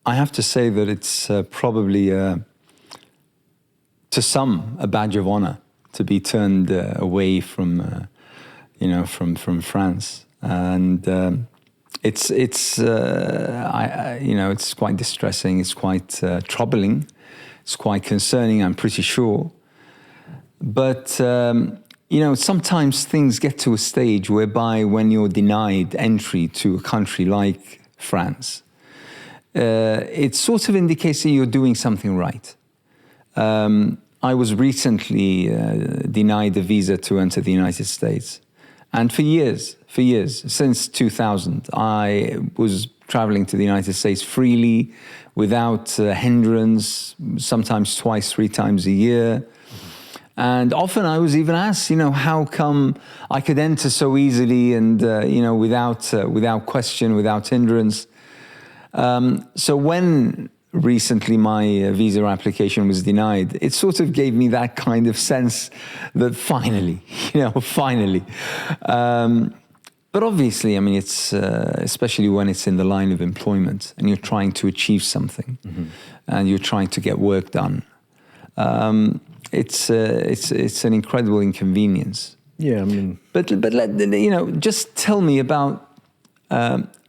I have to say that it's probably, to some, a badge of honor to be turned away from, from France. And it's quite distressing. It's quite troubling. It's quite concerning, I'm pretty sure. But, sometimes things get to a stage whereby when you're denied entry to a country like France, it sort of indicates that you're doing something right. I was recently denied a visa to enter the United States. And for years, since 2000, I was traveling to the United States freely, without hindrance, sometimes twice, 3 times a year. And often I was even asked, how come I could enter so easily and, without question, without hindrance. So when recently my visa application was denied, it sort of gave me that kind of sense that finally. But obviously, it's especially when it's in the line of employment and you're trying to achieve something, and you're trying to get work done. It's an incredible inconvenience. Yeah, But just tell me about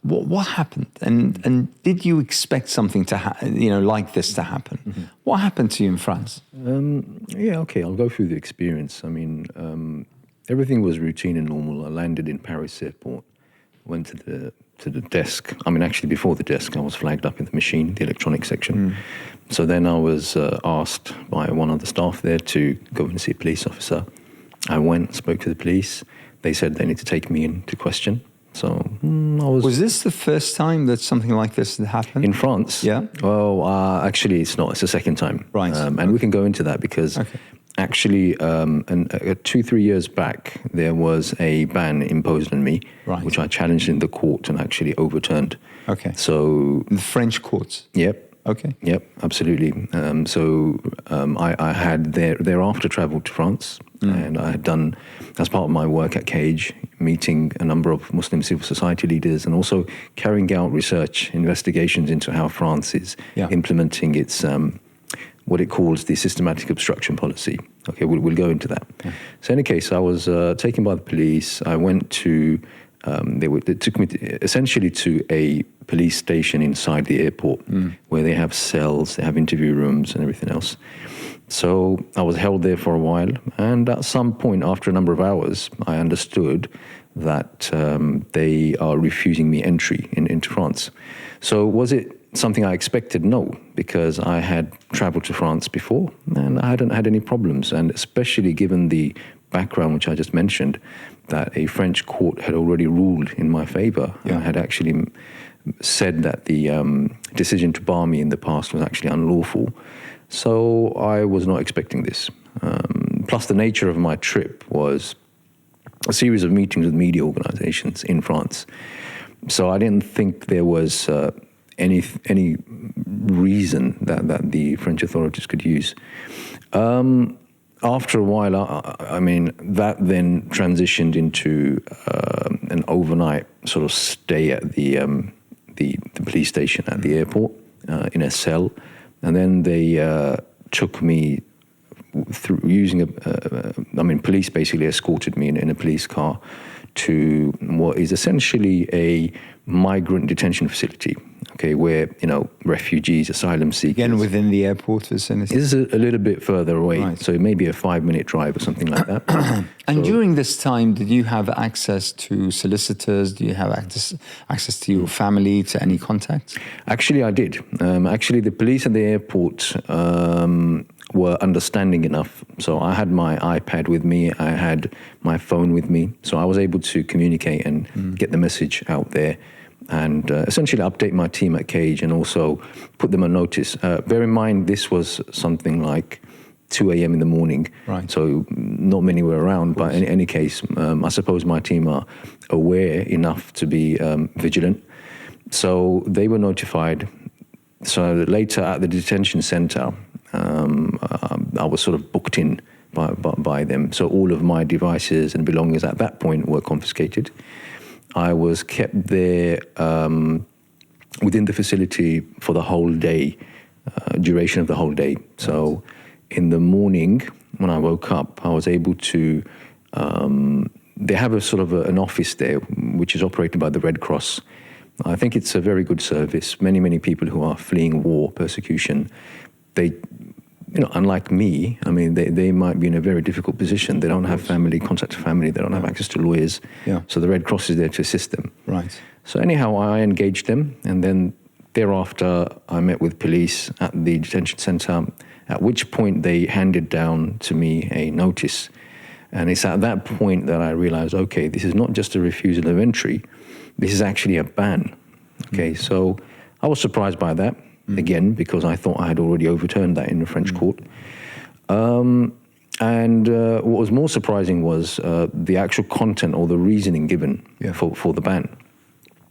what happened, and did you expect something to like this to happen? Mm-hmm. What happened to you in France? Okay, I'll go through the experience. Everything was routine and normal. I landed in Paris airport, went to the desk. Actually, before the desk, I was flagged up in the machine, the electronic section. So then I was asked by one of the staff there to go and see a police officer. I went, spoke to the police. They said they need to take me in to question. So I was... Was this the first time that something like this had happened? In France? Yeah. Well, actually, it's not. It's the second time. Right. And we can go into that because actually, 2-3 years back, there was a ban imposed on me, which I challenged in the court and actually overturned. Okay. So... The French courts? Yep. Okay. Yep, absolutely. I had thereafter traveled to France, and I had done, as part of my work at Cage, meeting a number of Muslim civil society leaders and also carrying out research, investigations into how France is implementing its, what it calls the systematic obstruction policy. Okay, we'll go into that. Yeah. So in any case, I was taken by the police. I went to... They took me essentially to a police station inside the airport where they have cells, they have interview rooms and everything else. So I was held there for a while, and at some point after a number of hours, I understood that they are refusing me entry into France. So was it something I expected? No, because I had traveled to France before and I hadn't had any problems, and especially given the background which I just mentioned, that a French court had already ruled in my favor. I had actually said that the decision to bar me in the past was actually unlawful. So I was not expecting this. Plus the nature of my trip was a series of meetings with media organizations in France. So I didn't think there was any reason that the French authorities could use. After a while, that then transitioned into an overnight sort of stay at the police station at the airport in a cell, and then they took me through using police basically escorted me in a police car to what is essentially a migrant detention facility. Okay, where, refugees, asylum seekers... Again, within the airport vicinity? This is a little bit further away, so it may be a 5-minute drive or something like that. And during this time, did you have access to solicitors? Do you have access to your family, to any contacts? Actually, I did. The police at the airport were understanding enough. So I had my iPad with me, I had my phone with me, so I was able to communicate and get the message out there, and essentially update my team at Cage and also put them on notice. Bear in mind, this was something like 2 a.m. in the morning, so not many were around, but in any case, I suppose my team are aware enough to be vigilant. So they were notified. So later at the detention center, I was sort of booked in by them. So all of my devices and belongings at that point were confiscated. I was kept there within the facility for the whole day, duration of the whole day. So in the morning, when I woke up, I was able to, they have a sort of an office there, which is operated by the Red Cross. I think it's a very good service. Many people who are fleeing war, persecution, they, unlike me, I mean, they might be in a very difficult position. They don't have family, contact to family. They don't have access to lawyers. Yeah. So the Red Cross is there to assist them. Right. So anyhow, I engaged them, and then thereafter, I met with police at the detention centre, at which point they handed down to me a notice. And it's at that point that I realized, okay, this is not just a refusal of entry, this is actually a ban. Okay, so I was surprised by that, again, because I thought I had already overturned that in the French court. And what was more surprising was the actual content or the reasoning given for the ban.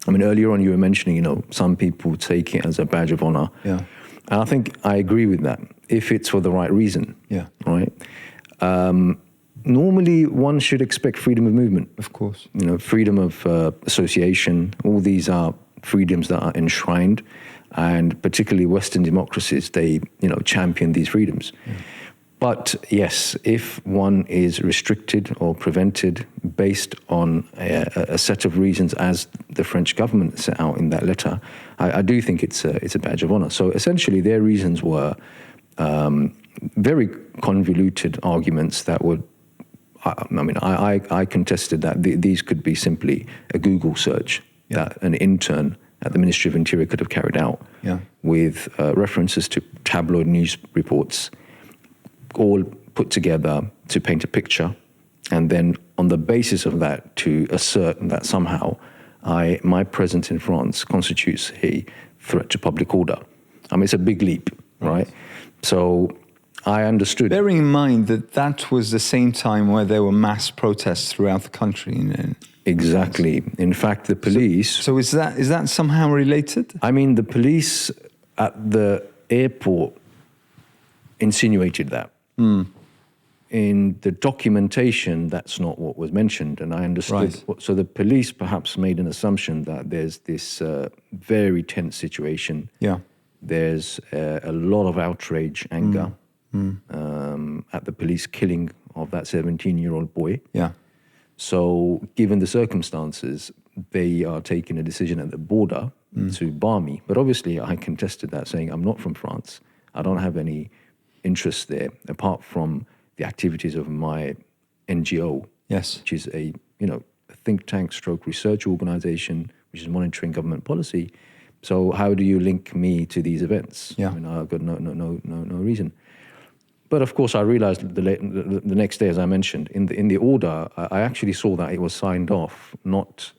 I mean, earlier on you were mentioning, some people take it as a badge of honor. Yeah. And I think I agree with that, if it's for the right reason. Yeah. Right? Normally, one should expect freedom of movement. Of course. Freedom of association. All these are freedoms that are enshrined. And particularly Western democracies, they, champion these freedoms. Yeah. But yes, if one is restricted or prevented based on a set of reasons, as the French government set out in that letter, I do think it's a badge of honor. So essentially, their reasons were very convoluted arguments that would. I contested that these could be simply a Google search that an intern at the Ministry of Interior could have carried out with references to tabloid news reports, all put together to paint a picture, and then on the basis of that to assert that somehow my presence in France constitutes a threat to public order. I mean, it's a big leap, right? So I understood. Bearing in mind that was the same time where there were mass protests throughout the country. Exactly. In fact, the police... So is that somehow related? I mean, the police at the airport insinuated that. In the documentation, that's not what was mentioned, and I understood. Right. So the police perhaps made an assumption that there's this very tense situation. Yeah. There's a lot of outrage, anger at the police killing of that 17-year-old boy. Yeah. So given the circumstances, they are taking a decision at the border to bar me. But obviously, I contested that, saying I'm not from France. I don't have any interest there, apart from the activities of my NGO, which is a think tank stroke research organization, which is monitoring government policy. So how do you link me to these events? Yeah. I mean, I've got no reason. But of course, I realized the next day, as I mentioned, in the order, I actually saw that it was signed off, not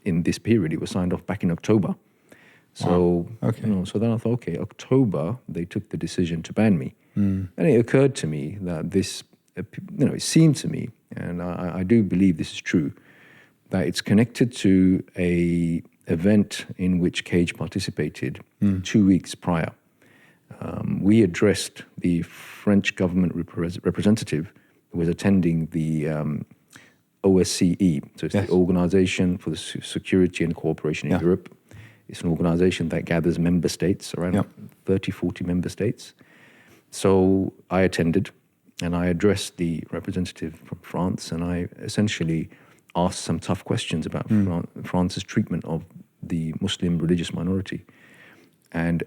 in this period. It was signed off back in October. So, so then I thought, okay, October, they took the decision to ban me. And it occurred to me that this, it seemed to me, and I do believe this is true, that it's connected to a event in which Cage participated 2 weeks prior. We addressed the French government representative who was attending the OSCE, so it's the Organization for the Security and Cooperation in Europe. It's an organization that gathers member states, around 30, 40 member states. So I attended, and I addressed the representative from France, and I essentially asked some tough questions about France's treatment of the Muslim religious minority. And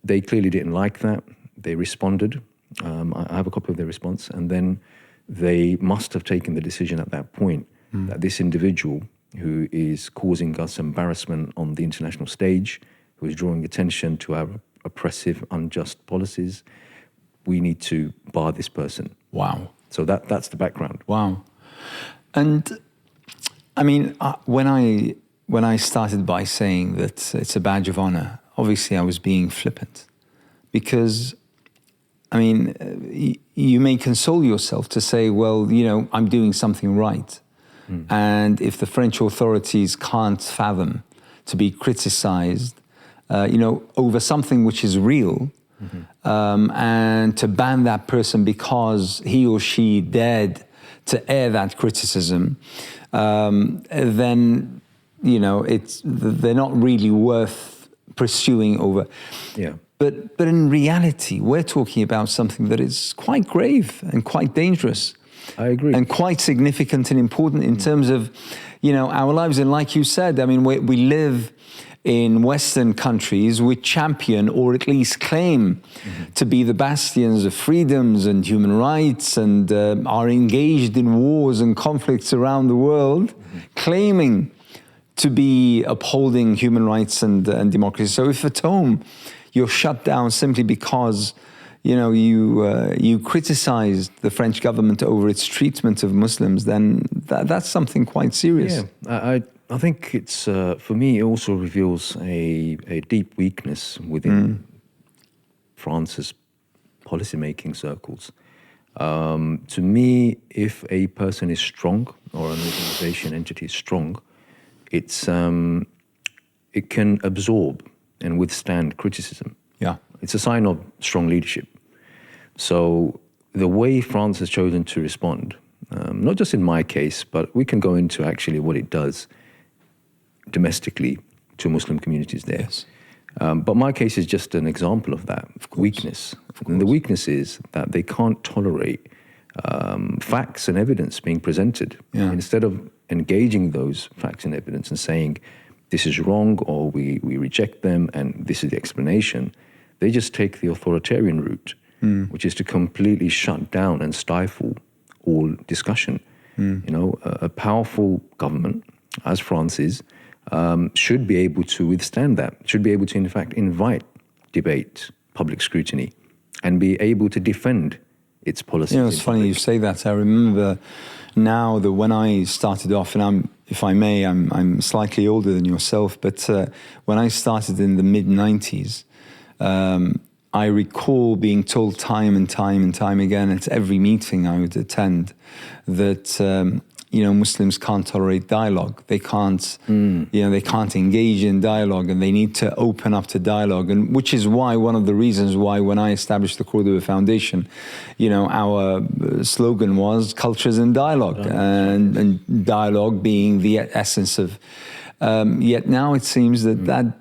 they clearly didn't like that. They responded. I have a copy of their response. And then they must have taken the decision at that point that this individual who is causing us embarrassment on the international stage, who is drawing attention to our oppressive, unjust policies, we need to bar this person. Wow. So that's the background. Wow. And I mean, when I started by saying that it's a badge of honor, obviously I was being flippant, because, I mean, you may console yourself to say, well, I'm doing something right. And if the French authorities can't fathom to be criticized, over something which is real, and to ban that person because he or she dared to air that criticism, then, they're not really worth pursuing over. Yeah. But in reality, we're talking about something that is quite grave and quite dangerous. I agree. And quite significant and important in terms of, our lives. And like you said, I mean, we live in Western countries which champion or at least claim to be the bastions of freedoms and human rights, and are engaged in wars and conflicts around the world, claiming to be upholding human rights and democracy. So if at home you're shut down simply because you criticized the French government over its treatment of Muslims, then that's something quite serious. Yeah, I think it's for me. It also reveals a deep weakness within France's policymaking circles. To me, if a person is strong or an organization entity is strong, it can absorb and withstand criticism. Yeah, it's a sign of strong leadership. So the way France has chosen to respond, not just in my case, but we can go into actually what it does domestically to Muslim communities there. Yes. But my case is just an example of that weakness. And the weakness is that they can't tolerate facts and evidence being presented. Yeah. Instead of engaging those facts and evidence and saying, this is wrong, or we reject them, and this is the explanation, they just take the authoritarian route, which is to completely shut down and stifle all discussion. A powerful government, as France is, should be able to withstand that, should be able to, in fact, invite debate, public scrutiny, and be able to defend its policies. It's funny you say that. I remember now that when I started off, and if I may, I'm slightly older than yourself, but when I started in the mid-90s, I recall being told time and time again at every meeting I would attend that Muslims can't tolerate dialogue. They can't, they can't engage in dialogue, and they need to open up to dialogue. And which is why one of the reasons why when I established the Cordoba Foundation, our slogan was cultures in dialogue, and dialogue being the essence of. Yet now it seems that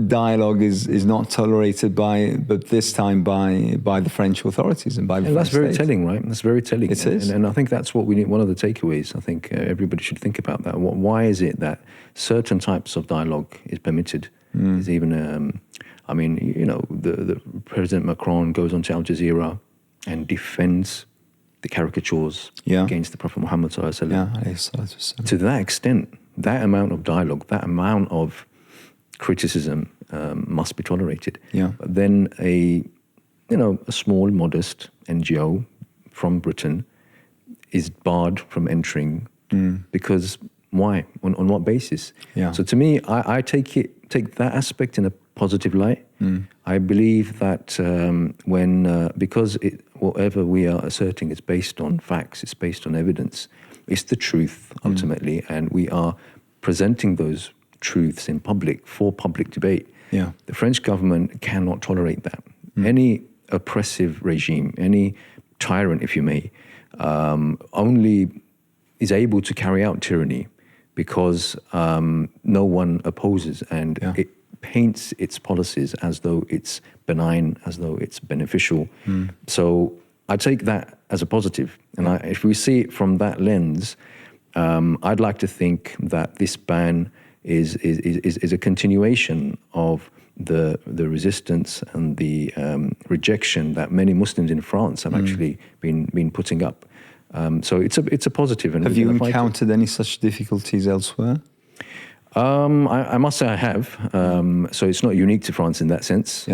dialogue is not tolerated but this time by the French authorities and by the French state. That's very telling, right? That's very telling. It is. And I think that's what we need, one of the takeaways. I think everybody should think about that. Why is it that certain types of dialogue is permitted? Is even, the President Macron goes on to Al Jazeera and defends the caricatures against the Prophet Muhammad ﷺ. To that extent, that amount of dialogue, that amount of criticism must be tolerated. But then a small, modest NGO from Britain is barred from entering because why? On what basis? So to me, I take that aspect in a positive light. I believe that because whatever we are asserting is based on facts, it's based on evidence, it's the truth ultimately, and we are presenting those truths in public for public debate. The French government cannot tolerate that. Any oppressive regime, any tyrant, if you may, only is able to carry out tyranny because no one opposes, and it paints its policies as though it's benign, as though it's beneficial. So I take that as a positive, and if we see it from that lens, I'd like to think that this ban is a continuation of the resistance and the rejection that many Muslims in France have actually been putting up. So it's a positive. And have you encountered any such difficulties elsewhere? I must say I have. So it's not unique to France in that sense.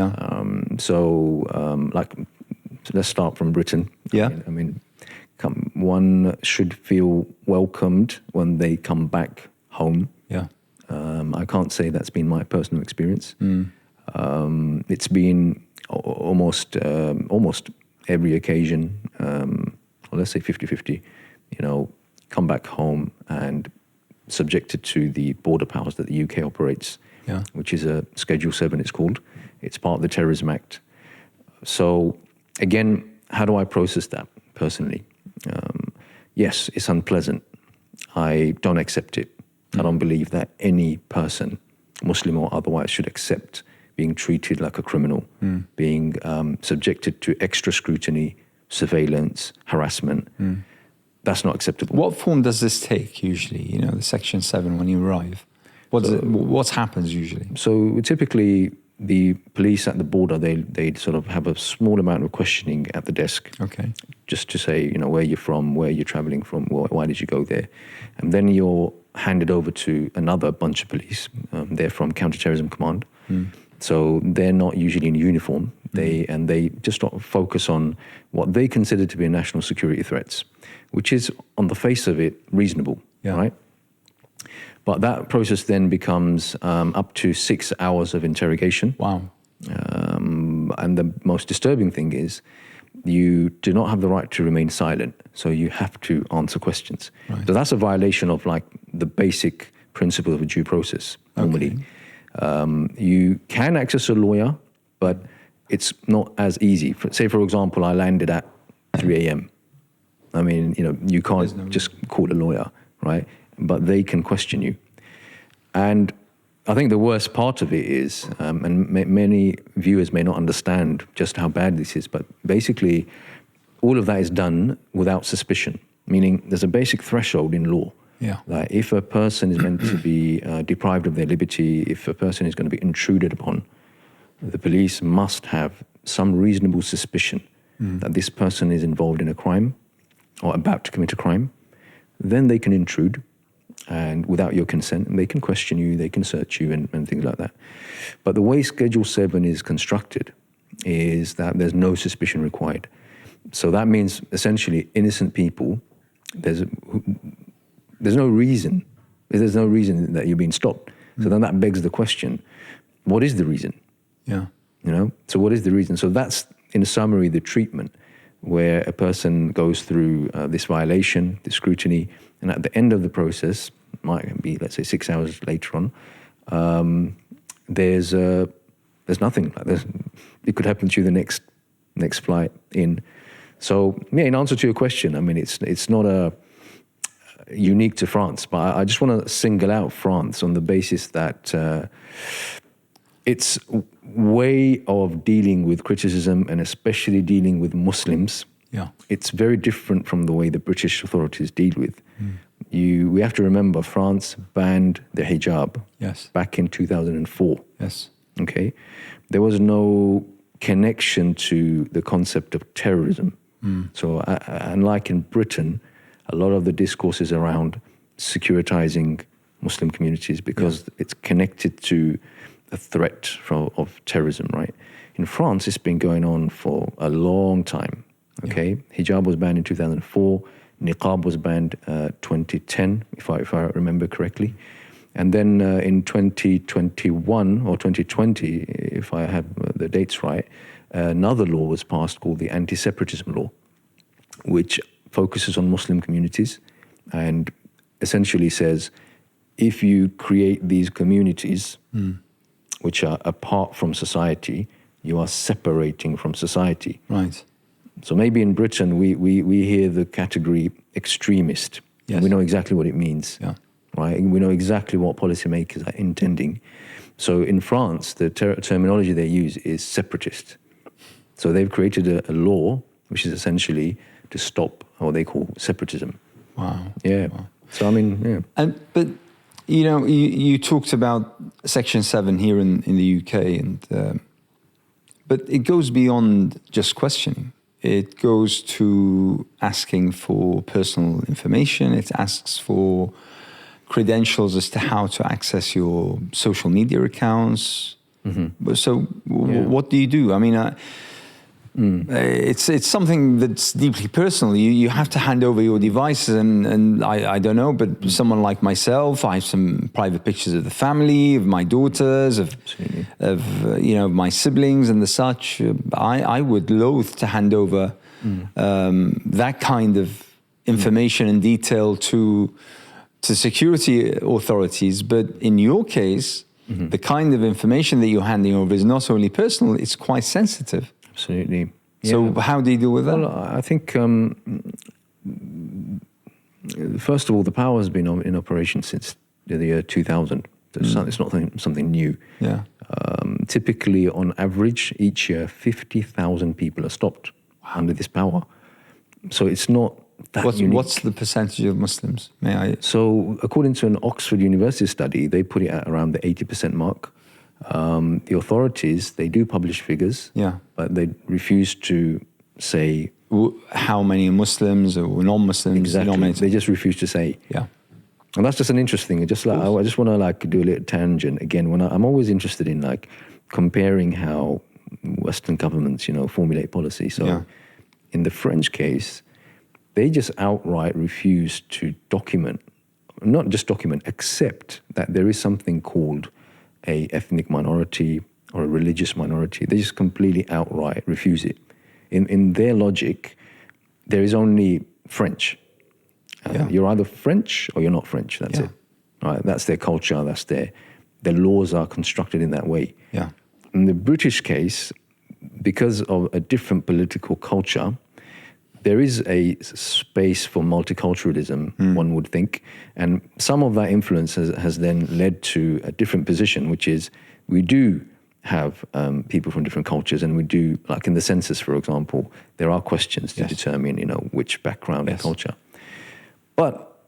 Let's start from Britain. One should feel welcomed when they come back home. I can't say that's been my personal experience. It's been almost every occasion, or let's say 50-50, come back home and subjected to the border powers that the UK operates, which is a Schedule 7 it's called. It's part of the Terrorism Act. So again, how do I process that personally? Yes, it's unpleasant. I don't accept it. I don't believe that any person Muslim or otherwise, should accept being treated like a criminal, being subjected to extra scrutiny, surveillance, harassment. That's not acceptable. What form does this take usually? You know, the Section 7 when you arrive. What happens usually? So typically, the police at the border, they sort of have a small amount of questioning at the desk. Okay. Just to say, you know, where you're from, where you're traveling from, why did you go there? And then you're handed over to another bunch of police. They're from Counterterrorism Command. So they're not usually in uniform. They just focus on what they consider to be national security threats, which is, on the face of it, reasonable, right? But that process then becomes up to 6 hours of interrogation. Wow. And the most disturbing thing is you do not have the right to remain silent. So you have to answer questions. Right. So that's a violation of like the basic principle of a due process normally. Okay. You can access a lawyer, but it's not as easy. Say, for example, I landed at 3 a.m. I mean, you know, you can't just call a lawyer, right? But they can question you. And I think the worst part of it is, and many viewers may not understand just how bad this is, but basically all of that is done without suspicion, meaning there's a basic threshold in law. Yeah. Like if a person is meant to be deprived of their liberty, if a person is going to be intruded upon, the police must have some reasonable suspicion that this person is involved in a crime or about to commit a crime. Then they can intrude, and without your consent, they can question you, they can search you, and things like that. But the way Schedule 7 is constructed is that there's no suspicion required. So that means essentially innocent people, there's no reason that you're being stopped. So then that begs the question, what is the reason? Yeah. You know, so what is the reason? So that's, in summary, the treatment where a person goes through this violation, this scrutiny, and at the end of the process, might be, let's say, 6 hours later on, there's nothing. Like it could happen to you the next flight in. So yeah, in answer to your question, I mean, it's not unique to France, but I just want to single out France on the basis that its way of dealing with criticism, and especially dealing with Muslims, it's very different from the way the British authorities deal with. We have to remember, France banned the hijab back in 2004. Yes. Okay. There was no connection to the concept of terrorism. So unlike in Britain, a lot of the discourse is around securitizing Muslim communities because it's connected to a threat of terrorism, right? In France, it's been going on for a long time, okay? Hijab was banned in 2004. Niqab was banned 2010, if I remember correctly. And then in 2021 or 2020, if I have the dates right, another law was passed called the anti-separatism law, which focuses on Muslim communities and essentially says, if you create these communities which are apart from society, you are separating from society. Right. So maybe in Britain, we hear the category extremist. Yes. And we know exactly what it means. Yeah. Right? And we know exactly what policymakers are intending. So in France, the terminology they use is separatist. So they've created a law which is essentially to stop what they call separatism. Wow. Yeah. Wow. So I mean, yeah. But you know, you talked about Section 7 here in the UK, and but it goes beyond just questioning. It goes to asking for personal information. It asks for credentials as to how to access your social media accounts. So what do you do? I mean, it's something that's deeply personal. You have to hand over your devices, and I don't know, but someone like myself, I have some private pictures of the family, of my daughters, of my siblings and the such. I would loathe to hand over that kind of information and detail to security authorities. But in your case, the kind of information that you're handing over is not only personal, it's quite sensitive. Absolutely. So how do you deal with that? Well, I think, first of all, the power has been in operation since the year 2000. It's not something new. Yeah. Typically, on average, each year, 50,000 people are stopped under this power. So it's not that unique. What's the percentage of Muslims? May I? So according to an Oxford University study, they put it at around the 80% mark. The authorities, they do publish figures, but they refuse to say how many Muslims or non-Muslims. Exactly. They just refuse to say. Yeah. And that's just an interesting. Just like I just want to like do a little tangent again. When I'm always interested in like comparing how Western governments, formulate policy. So in the French case, they just outright refuse to document, not just document, accept that there is something called a ethnic minority or a religious minority. They just completely outright refuse it. In their logic, there is only French. You're either French or you're not French. That's it. Right? That's their culture. That's their laws are constructed in that way. Yeah. In the British case, because of a different political culture, there is a space for multiculturalism, one would think. And some of that influence has then led to a different position, which is we do have people from different cultures, and we do, like in the census, for example, there are questions to determine, which background and culture. But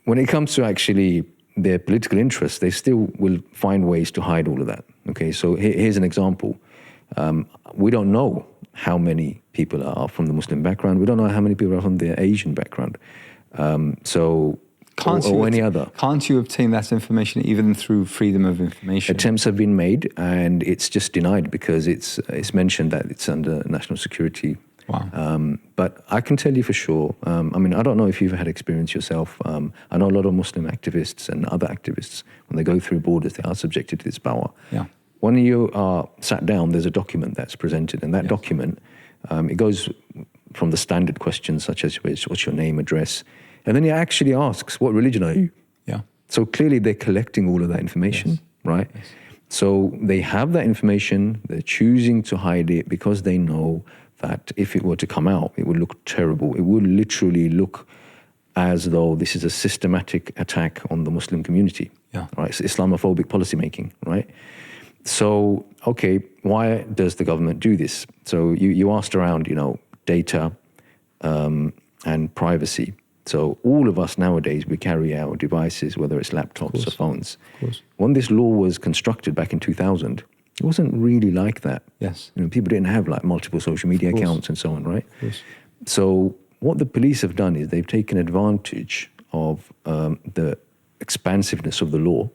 when it comes to actually their political interests, they still will find ways to hide all of that. Okay, so here's an example. We don't know how many people are from the Muslim background. We don't know how many people are from the Asian background. Or any other. Can't you obtain that information even through freedom of information? Attempts have been made, and it's just denied because it's mentioned that it's under national security. Wow. But I can tell you for sure, I don't know if you've had experience yourself. I know a lot of Muslim activists and other activists, when they go through borders, they are subjected to this power. Yeah. When you are sat down, there's a document that's presented, and that document, it goes from the standard questions such as what's your name, address, and then it actually asks, what religion are you? Yeah. So clearly they're collecting all of that information, right? Yes. So they have that information, they're choosing to hide it because they know that if it were to come out, it would look terrible. It would literally look as though this is a systematic attack on the Muslim community, right? It's Islamophobic policymaking, right? So, okay, why does the government do this? So you asked around, data and privacy. So all of us nowadays, we carry our devices, whether it's laptops or phones. Of course. When this law was constructed back in 2000, it wasn't really like that. Yes. People didn't have like multiple social media accounts and so on, right? Yes. So what the police have done is they've taken advantage of the expansiveness of the law.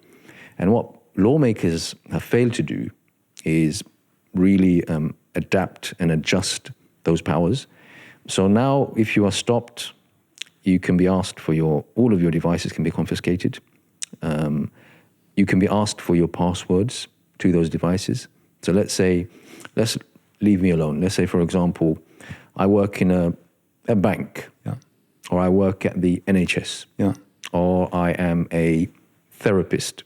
And what lawmakers have failed to do is really adapt and adjust those powers. So now if you are stopped, you can be asked for all of your devices can be confiscated. You can be asked for your passwords to those devices. So let's leave me alone. Let's say, for example, I work in a bank, or I work at the NHS, or I am a therapist.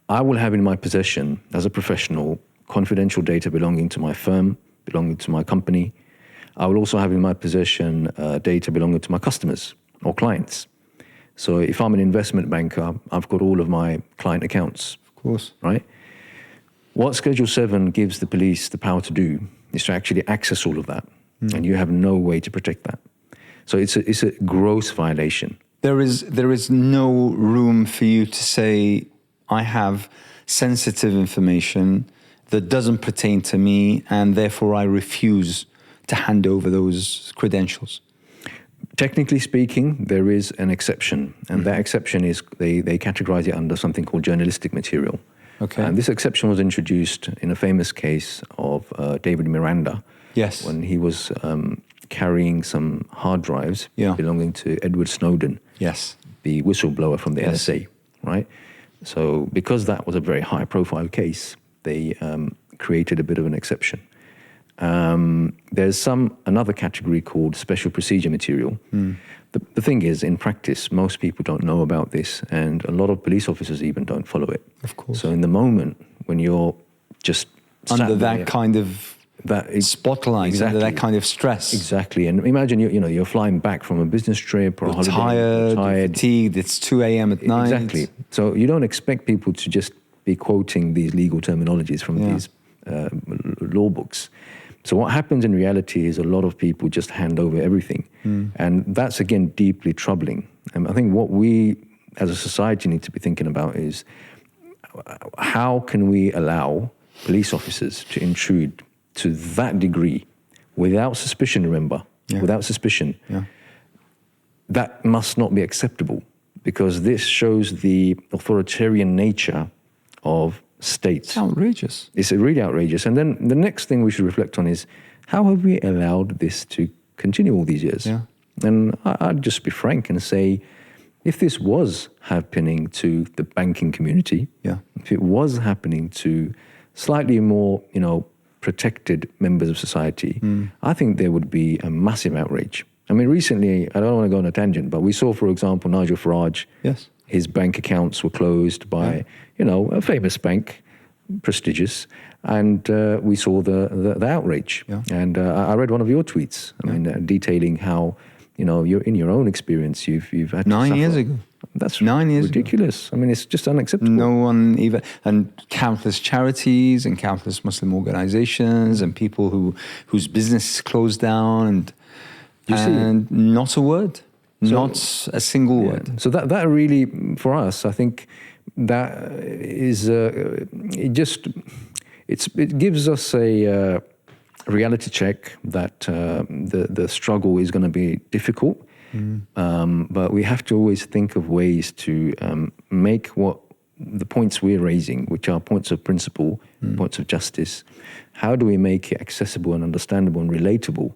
I will have in my possession, as a professional, confidential data belonging to my firm, belonging to my company. I will also have in my possession data belonging to my customers or clients. So if I'm an investment banker, I've got all of my client accounts. Of course. Right? What Schedule 7 gives the police the power to do is to actually access all of that. And you have no way to protect that. So it's a gross violation. There is no room for you to say, I have sensitive information that doesn't pertain to me, and therefore I refuse to hand over those credentials. Technically speaking, there is an exception, and that exception is they categorize it under something called journalistic material. Okay. And this exception was introduced in a famous case of David Miranda. Yes. When he was carrying some hard drives belonging to Edward Snowden. Yes. The whistleblower from the NSA, right? So because that was a very high-profile case, they created a bit of an exception. There's another category called special procedure material. The thing is, in practice, most people don't know about this, and a lot of police officers even don't follow it. Of course. So in the moment when you're just under that kind of spotlight, under that kind of stress. Exactly. And imagine you're flying back from a business trip or a holiday. Tired, fatigued, it's 2 a.m. at night. Exactly. So you don't expect people to just be quoting these legal terminologies from these law books. So what happens in reality is a lot of people just hand over everything. And that's, again, deeply troubling. And I think what we as a society need to be thinking about is how can we allow police officers to intrude to that degree without suspicion, remember, without suspicion. That must not be acceptable, because this shows the authoritarian nature of states. It's outrageous. It's really outrageous. And then the next thing we should reflect on is, how have we allowed this to continue all these years? And I'd just be frank and say, if this was happening to the banking community, if it was happening to slightly more, protected members of society, I think there would be a massive outrage. I mean, recently, I don't want to go on a tangent, but we saw, for example, Nigel Farage. His bank accounts were closed by, a famous bank, prestigious, and we saw the outrage. And I read one of your tweets, detailing how, you're in your own experience, you've had 9 years ago. That's 9 years ridiculous. ago. I mean, it's just unacceptable. No one even, and countless charities and countless Muslim organizations and people whose business closed down, and not a word, not a single word. So that really, for us, I think that is, it gives us a reality check that the struggle is going to be difficult. But we have to always think of ways to make what the points we're raising, which are points of principle, points of justice, how do we make it accessible and understandable and relatable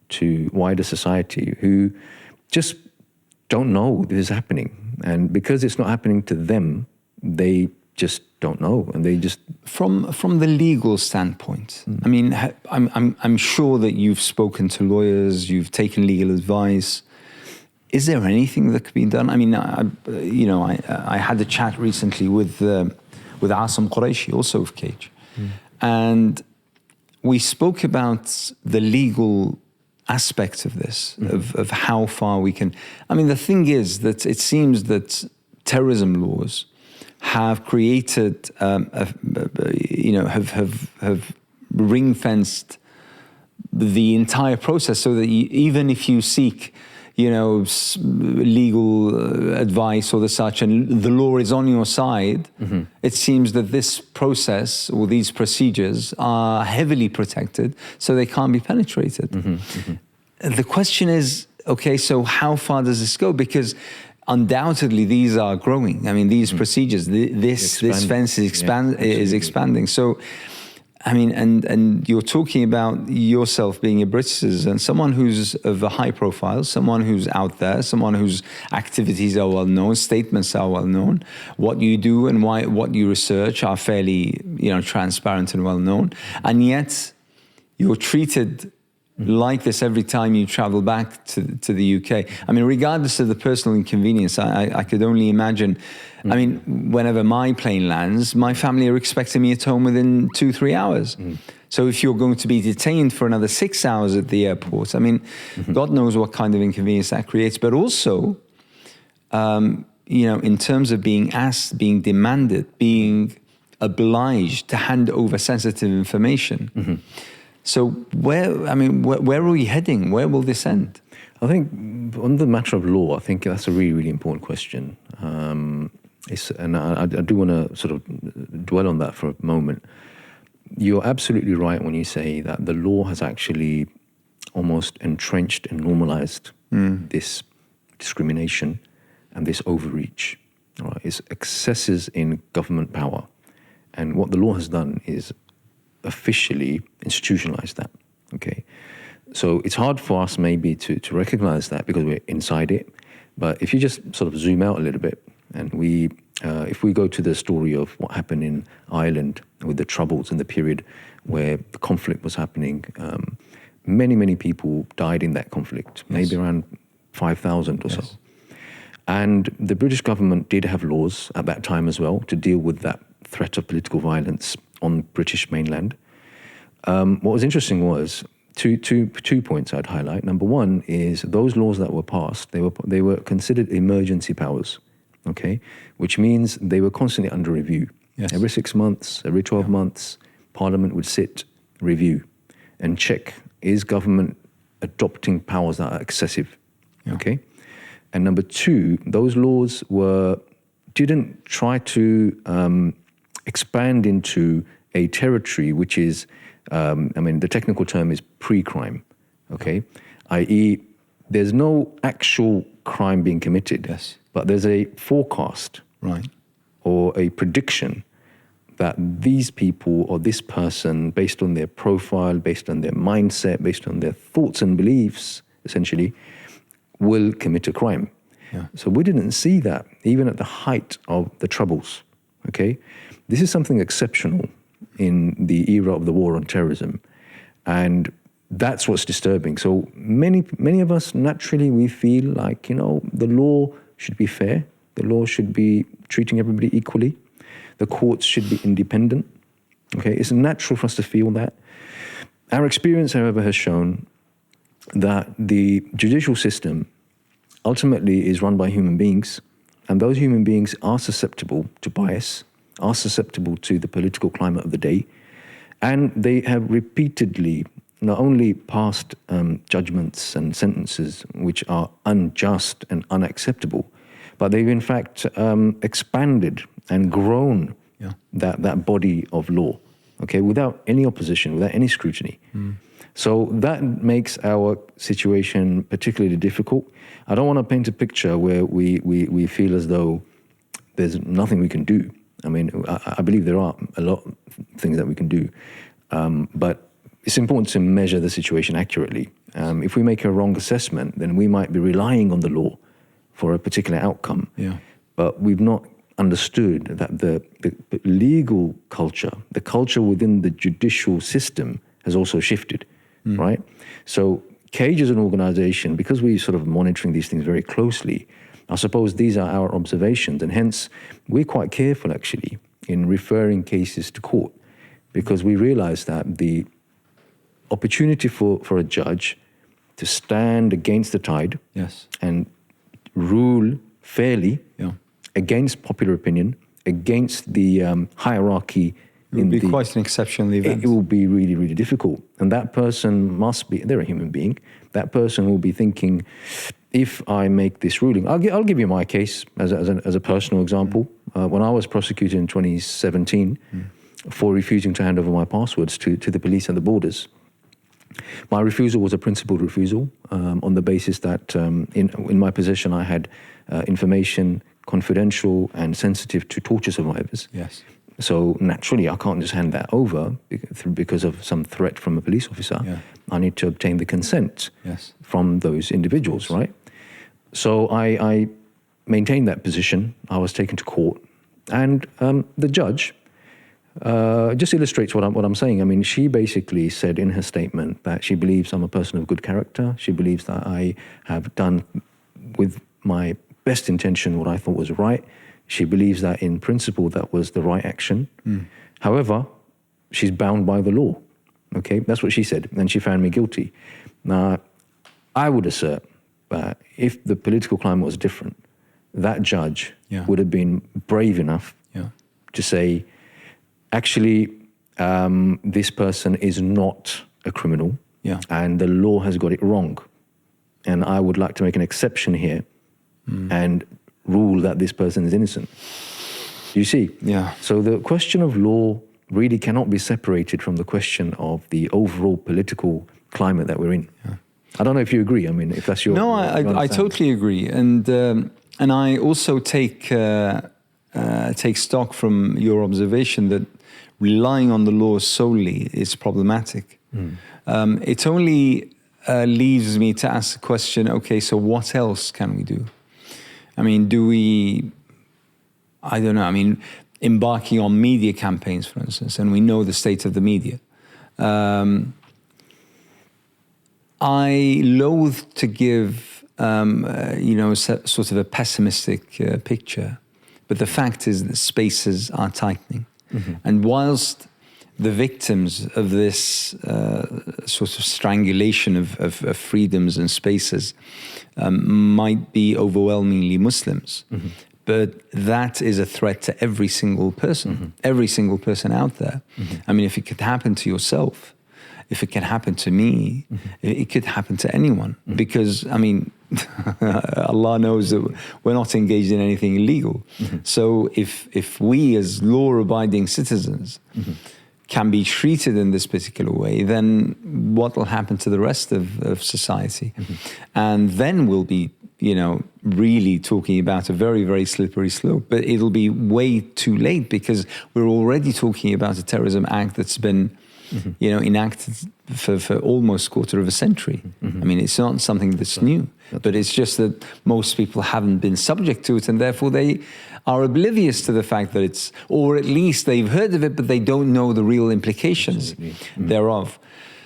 to wider society who just don't know this is happening. And because it's not happening to them, they just don't know, and they just... From the legal standpoint, I mean, I'm sure that you've spoken to lawyers, you've taken legal advice. Is there anything that could be done? I mean, I had a chat recently with Asim Qureshi, also of Cage, and we spoke about the legal aspect of this, of how far we can... I mean, the thing is that it seems that terrorism laws have created, have ring-fenced the entire process, so that even if you seek, legal advice or the such, and the law is on your side, it seems that this process or these procedures are heavily protected, so they can't be penetrated. The question is, okay, so how far does this go? Because undoubtedly these are growing. I mean, these procedures, this fence is expanding. So, I mean, and you're talking about yourself being a British citizen, someone who's of a high profile, someone who's out there, someone whose activities are well known, statements are well known, what you do and what you research are fairly, transparent and well known, and yet you're treated like this every time you travel back to the UK. I mean, regardless of the personal inconvenience, I could only imagine. I mean, whenever my plane lands, my family are expecting me at home within 2-3 hours. So if you're going to be detained for another 6 hours at the airport, I mean, God knows what kind of inconvenience that creates. But also, in terms of being asked, being demanded, being obliged to hand over sensitive information. So where are we heading? Where will this end? I think on the matter of law, I think that's a really, really important question. And I do want to sort of dwell on that for a moment. You're absolutely right when you say that the law has actually almost entrenched and normalized this discrimination and this overreach. Right? It's excesses in government power. And what the law has done is officially institutionalize that, okay? So it's hard for us maybe to recognize that because we're inside it. But if you just sort of zoom out a little bit, and if we go to the story of what happened in Ireland with the Troubles in the period where the conflict was happening, many, many people died in that conflict, maybe around 5,000 or so. And the British government did have laws at that time as well to deal with that threat of political violence on British mainland. What was interesting was two points I'd highlight. Number one is those laws that were passed, they were considered emergency powers. okay? Which means they were constantly under review. Yes. Every 6 months, every 12 months, Parliament would sit, review, and check, is government adopting powers that are excessive, okay? And number two, those laws didn't try to expand into a territory which is, the technical term is pre-crime, okay? i.e., there's no actual crime being committed, Yes. but there's a forecast, Right. or a prediction that these people or this person, based on their profile, based on their mindset, based on their thoughts and beliefs, essentially, will commit a crime. Yeah. So we didn't see that even at the height of the Troubles, okay? This is something exceptional in the era of the war on terrorism. And that's what's disturbing. So many of us, naturally, we feel like, the law should be fair. The law should be treating everybody equally. The courts should be independent. Okay, it's natural for us to feel that. Our experience, however, has shown that the judicial system ultimately is run by human beings, and those human beings are susceptible to bias, are susceptible to the political climate of the day, and they have repeatedly not only passed judgments and sentences which are unjust and unacceptable, but they've in fact expanded and grown that body of law, okay, without any opposition, without any scrutiny. So that makes our situation particularly difficult. I don't want to paint a picture where we feel as though there's nothing we can do. I mean, I believe there are a lot of things that we can do, but it's important to measure the situation accurately. If we make a wrong assessment, then we might be relying on the law for a particular outcome. Yeah. But we've not understood that the legal culture, the culture within the judicial system has also shifted, right? So Cage as an organization, because we're sort of monitoring these things very closely, I suppose these are our observations, and hence we're quite careful actually in referring cases to court, because we realize that the opportunity for a judge to stand against the tide and rule fairly against popular opinion, against the hierarchy. It would be quite an exceptional event. It will be really, really difficult. And that person must be, they're a human being, that person will be thinking, if I make this ruling, I'll give you my case as a personal example. When I was prosecuted in 2017 for refusing to hand over my passwords to the police at the borders, my refusal was a principled refusal on the basis that in my possession I had information confidential and sensitive to torture survivors. Yes. So naturally, I can't just hand that over because of some threat from a police officer. Yeah. I need to obtain the consent from those individuals, right? So I maintained that position. I was taken to court, and the judge just illustrates what I'm saying. I mean, she basically said in her statement that she believes I'm a person of good character. She believes that I have done with my best intention what I thought was right. She believes that in principle that was the right action. However, she's bound by the law. Okay, that's what she said, and she found me guilty. Now, I would assert that if the political climate was different, that judge would have been brave enough to say, actually, this person is not a criminal, and the law has got it wrong. And I would like to make an exception here and rule that this person is innocent. You see? Yeah. So the question of law really cannot be separated from the question of the overall political climate that we're in. Yeah. I don't know if you agree. I mean, if that's your... No, I totally agree. And I also take stock from your observation that relying on the law solely is problematic. It only leaves me to ask the question, okay, so what else can we do? I mean, do we, I don't know, I mean, embarking on media campaigns, for instance, and we know the state of the media. I loathe to give, sort of a pessimistic picture, but the fact is that spaces are tightening. And whilst the victims of this sort of strangulation of freedoms and spaces might be overwhelmingly Muslims, But that is a threat to every single person, every single person out there. I mean, if it could happen to yourself, if it can happen to me, it could happen to anyone. Because, I mean, Allah knows that we're not engaged in anything illegal. So if we as law-abiding citizens can be treated in this particular way, then what will happen to the rest of society? And then we'll be, you know, really talking about a very, very slippery slope. But it'll be way too late, because we're already talking about a terrorism act that's been, you know, enacted for almost a quarter of a century. I mean, it's not something that's new, but it's just that most people haven't been subject to it, and therefore they are oblivious to the fact that it's, or at least they've heard of it, but they don't know the real implications thereof.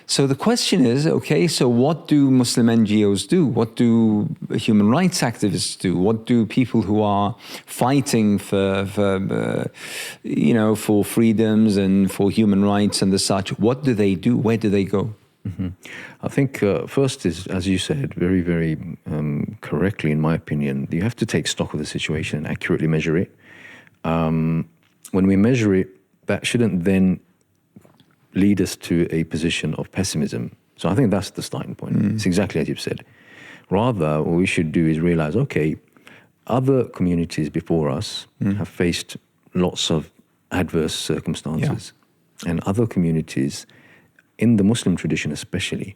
So the question is, okay, so what do Muslim NGOs do? What do human rights activists do? What do people who are fighting for you know, for freedoms and for human rights and the such, what do they do? Where do they go? I think first is, as you said, very, very correctly, in my opinion, you have to take stock of the situation and accurately measure it. When we measure it, that shouldn't then lead us to a position of pessimism. So I think that's the starting point. It's exactly as you've said. Rather, what we should do is realize, okay, other communities before us have faced lots of adverse circumstances. And other communities, in the Muslim tradition especially,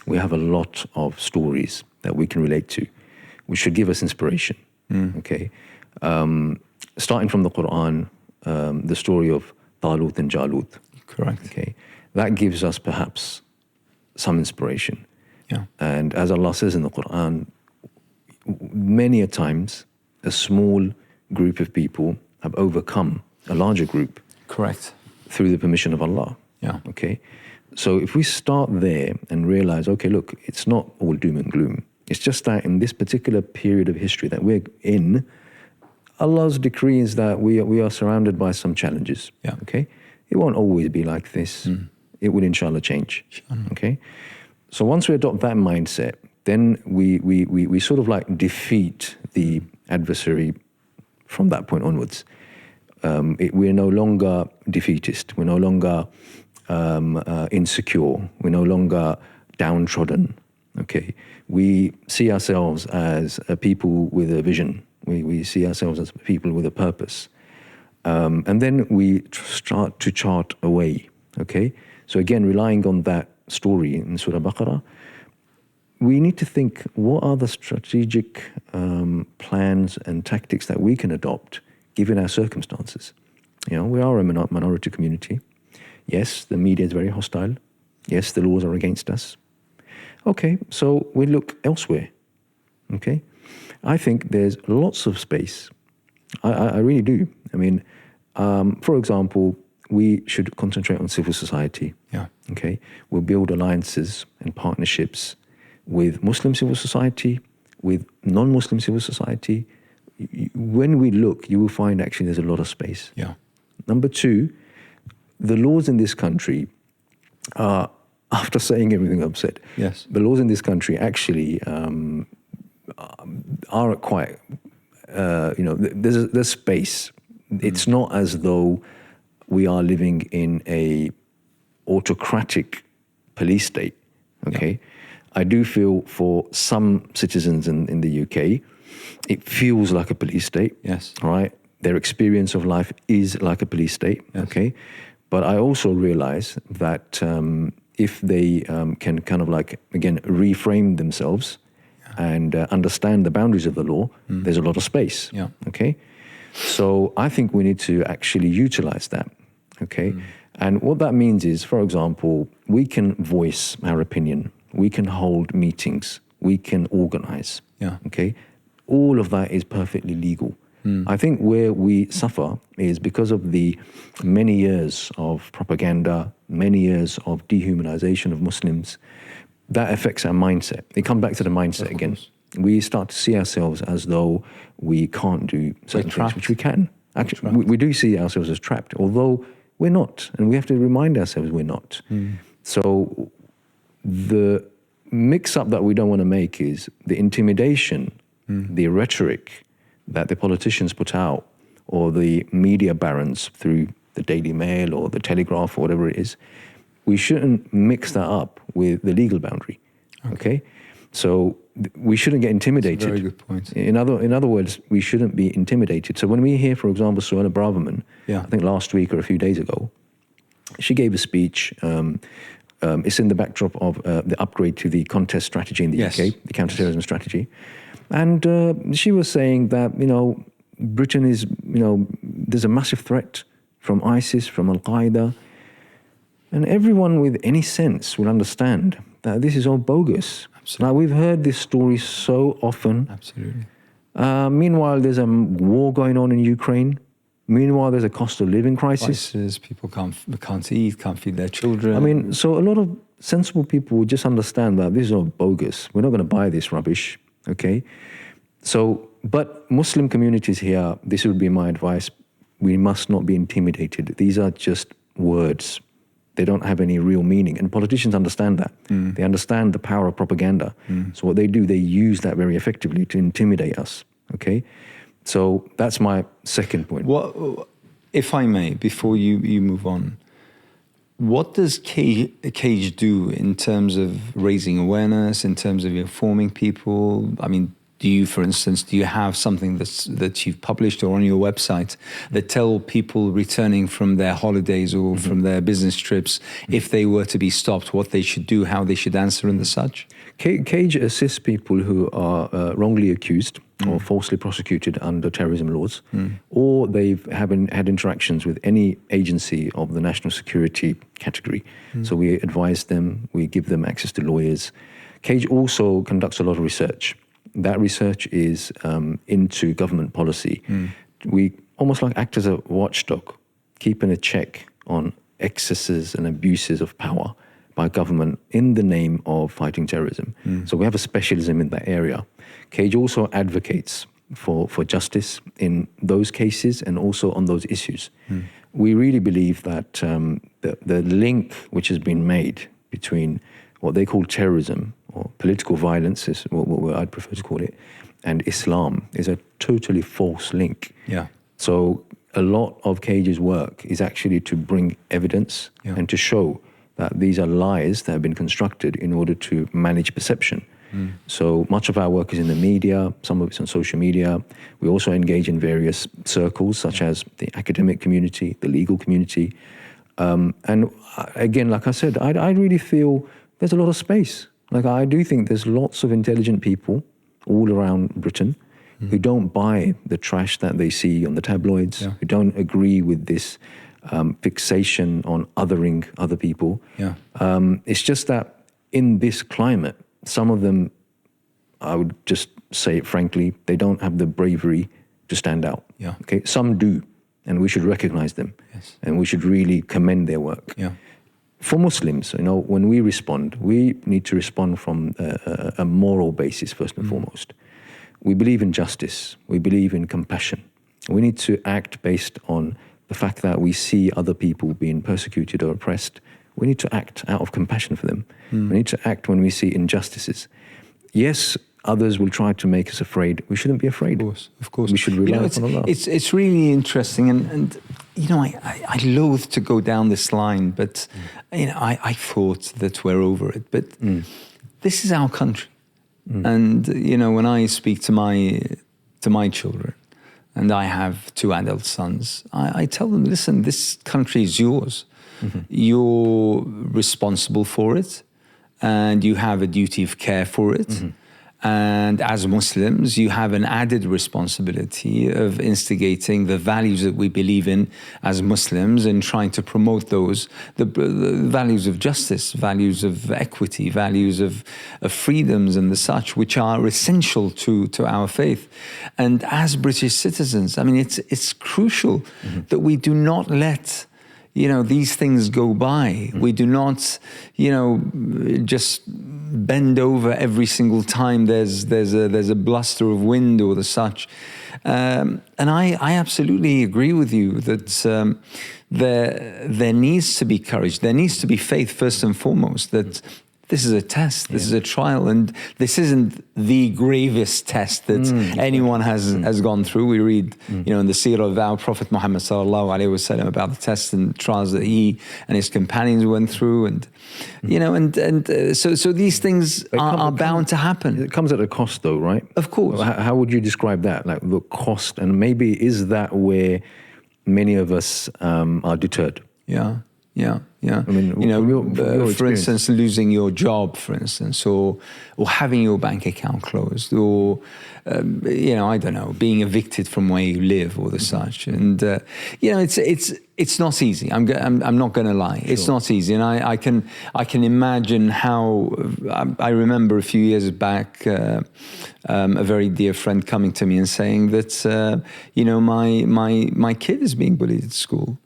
we have a lot of stories that we can relate to, which should give us inspiration. Okay, starting from the Quran, the story of Talut and Jalut. Correct. Okay, that gives us perhaps some inspiration. Yeah. And as Allah says in the Quran, many a times a small group of people have overcome a larger group. Correct. Through the permission of Allah. Yeah. Okay. So if we start there and realize, okay, look, it's not all doom and gloom. It's just that in this particular period of history that we're in, Allah's decree is that we are surrounded by some challenges. Yeah. Okay. It won't always be like this. It will inshallah change. Okay. So once we adopt that mindset, then we sort of like defeat the adversary from that point onwards. We're no longer defeatist. We're no longer insecure. We're no longer downtrodden. Okay. We see ourselves as a people with a vision. We see ourselves as people with a purpose. And then we start to chart a way, okay? So again, relying on that story in Surah Baqarah, we need to think, what are the strategic plans and tactics that we can adopt given our circumstances? You know, we are a minority community. Yes, the media is very hostile. Yes, the laws are against us. Okay, so we look elsewhere, okay? I think there's lots of space. I really do. I mean, for example, we should concentrate on civil society. Yeah. Okay. We'll build alliances and partnerships with Muslim civil society, with non-Muslim civil society. When we look, you will find actually there's a lot of space. Yeah. Number two, the laws in this country are, after saying everything I've said, Yes. the laws in this country actually are quite, you know, there's space. It's not as though we are living in a autocratic police state, okay? Yeah. I do feel for some citizens in the UK, it feels like a police state. Yes. Right? Their experience of life is like a police state, yes. Okay? But I also realize that if they can kind of like, again, reframe themselves and understand the boundaries of the law, there's a lot of space, okay? So I think we need to actually utilize that, okay? And what that means is, for example, we can voice our opinion, we can hold meetings, we can organize, okay? All of that is perfectly legal. I think where we suffer is because of the many years of propaganda, many years of dehumanization of Muslims, that affects our mindset. They come back to the mindset again. We start to see ourselves as though we can't do certain things, which we can. Actually, we do see ourselves as trapped, although we're not. And we have to remind ourselves we're not. So the mix-up that we don't want to make is the intimidation, the rhetoric, that the politicians put out, or the media barons through the Daily Mail or the Telegraph or whatever it is, we shouldn't mix that up with the legal boundary. Okay? So we shouldn't get intimidated. That's a very good point. In other words, we shouldn't be intimidated. So when we hear, for example, Suella Braverman, I think last week or a few days ago, she gave a speech. It's in the backdrop of the upgrade to the contest strategy in the UK, the counterterrorism strategy. And she was saying that, Britain is, there's a massive threat from ISIS, from Al-Qaeda. And everyone with any sense will understand that this is all bogus. Absolutely. Now, we've heard this story so often. Absolutely. Meanwhile, there's a war going on in Ukraine. Meanwhile, there's a cost of living crisis. People can't eat, can't feed their children. I mean, so a lot of sensible people will just understand that this is all bogus. We're not going to buy this rubbish, okay? So, but Muslim communities here, this would be my advice, we must not be intimidated. These are just words. They don't have any real meaning. And politicians understand that. They understand the power of propaganda. So what they do, they use that very effectively to intimidate us, okay? So that's my second point. What, if I may, before you move on, what does Cage do in terms of raising awareness, in terms of informing people? I mean, do you, for instance, do you have something that you've published or on your website that tell people returning from their holidays or from their business trips, if they were to be stopped, what they should do, how they should answer and the such? Cage assists people who are wrongly accused or falsely prosecuted under terrorism laws, or they've had interactions with any agency of the national security category. So we advise them, we give them access to lawyers. Cage also conducts a lot of research. That research is into government policy. We almost like act as a watchdog, keeping a check on excesses and abuses of power by government in the name of fighting terrorism. So we have a specialism in that area. Cage also advocates for justice in those cases and also on those issues. We really believe that the link which has been made between what they call terrorism or political violence is what I'd prefer to call it, and Islam is a totally false link. So a lot of Cage's work is actually to bring evidence and to show that these are lies that have been constructed in order to manage perception. So much of our work is in the media, some of it's on social media. We also engage in various circles such as the academic community, the legal community. And again, like I said, I really feel there's a lot of space. Like I do think there's lots of intelligent people all around Britain who don't buy the trash that they see on the tabloids, who don't agree with this fixation on othering other people. It's just that in this climate, some of them, I would just say it frankly, they don't have the bravery to stand out. Okay, some do, and we should recognize them, and we should really commend their work. For Muslims, when we respond, we need to respond from a moral basis first and foremost. We believe in justice. We believe in compassion. We need to act based on the fact that we see other people being persecuted or oppressed. We need to act out of compassion for them. We need to act when we see injustices. Yes, others will try to make us afraid. We shouldn't be afraid. Of course. We should rely upon Allah. It's really interesting, and I loathe to go down this line, but I thought that we're over it. But this is our country, and when I speak to my children, and I have 2 adult sons, I tell them, listen, this country is yours. You're responsible for it, and you have a duty of care for it. And as Muslims, you have an added responsibility of instigating the values that we believe in as Muslims and trying to promote those, the values of justice, values of equity, values of freedoms and the such, which are essential to our faith. And as British citizens, I mean, it's crucial that we do not let these things go by. We do not, just bend over every single time there's a bluster of wind or the such. And I absolutely agree with you that there needs to be courage. There needs to be faith first and foremost. That this is a test, this is a trial, and this isn't the gravest test that anyone has gone through. We read, in the seerah of our Prophet Muhammad sallallahu alaihi wasallam about the tests and trials that he and his companions went through, and so these things are bound to happen. It comes at a cost, though, right? Of course. How would you describe that? Like the cost, and maybe is that where many of us are deterred? Yeah. I mean, for instance, losing your job, for instance, or having your bank account closed, or I don't know, being evicted from where you live, or the such. And it's not easy. I'm not going to lie. Sure. It's not easy, and I can imagine how. I remember a few years back, a very dear friend coming to me and saying that my kid is being bullied at school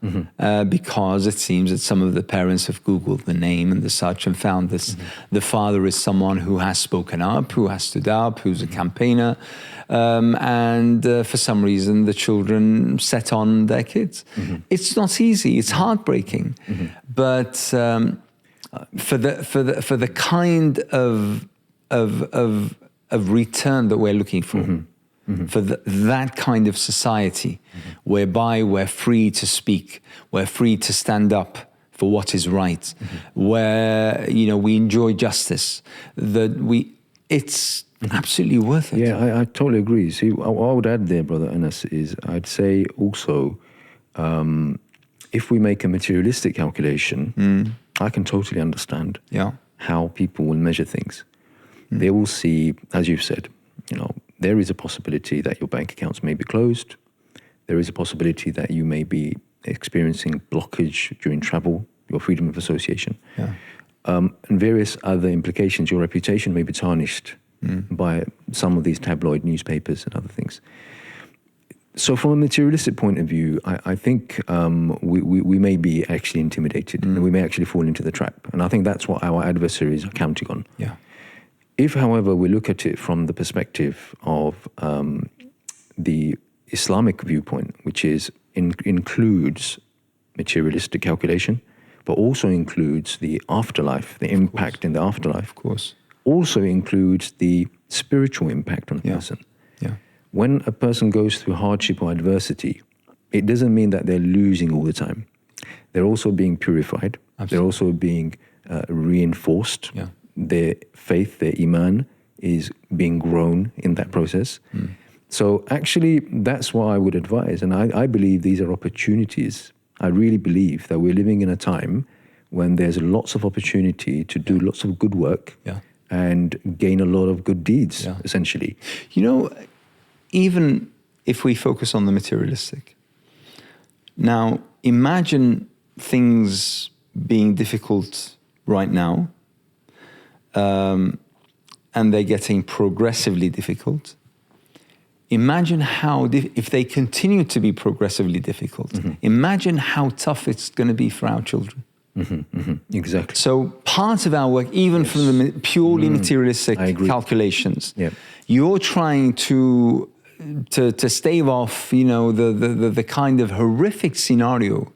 because it seems that some of the parents have Googled the name and the such and found this the father is someone who has spoken up, who has stood up, who's a campaigner, and for some reason the children set on their kids. It's not easy. It's heartbreaking, but for the kind of return that we're looking for, for that kind of society, whereby we're free to speak, we're free to stand up for what is right, where we enjoy justice, it's absolutely worth it. Yeah, I totally agree. See, what I would add there, Brother Anas, is I'd say also, if we make a materialistic calculation, I can totally understand how people will measure things. They will see, as you've said, there is a possibility that your bank accounts may be closed. There is a possibility that you may be experiencing blockage during travel, your freedom of association, and various other implications. Your reputation may be tarnished by some of these tabloid newspapers and other things. So from a materialistic point of view, I think we may be actually intimidated and we may actually fall into the trap. And I think that's what our adversaries are counting on. Yeah. If, however, we look at it from the perspective of the Islamic viewpoint, which includes materialistic calculation, but also includes the afterlife, the impact in the afterlife. Of course. Also includes the spiritual impact on a person. Yeah. When a person goes through hardship or adversity, it doesn't mean that they're losing all the time. They're also being purified. Absolutely. They're also being reinforced. Yeah. Their faith, their iman, is being grown in that process. So actually, that's what I would advise. And I believe these are opportunities. I really believe that we're living in a time when there's lots of opportunity to do lots of good work and gain a lot of good deeds, essentially. Even if we focus on the materialistic, now imagine things being difficult right now, and they're getting progressively difficult. Imagine how, if they continue to be progressively difficult, imagine how tough it's going to be for our children. Exactly. So part of our work, even from the purely materialistic calculations, you're trying to stave off, the kind of horrific scenario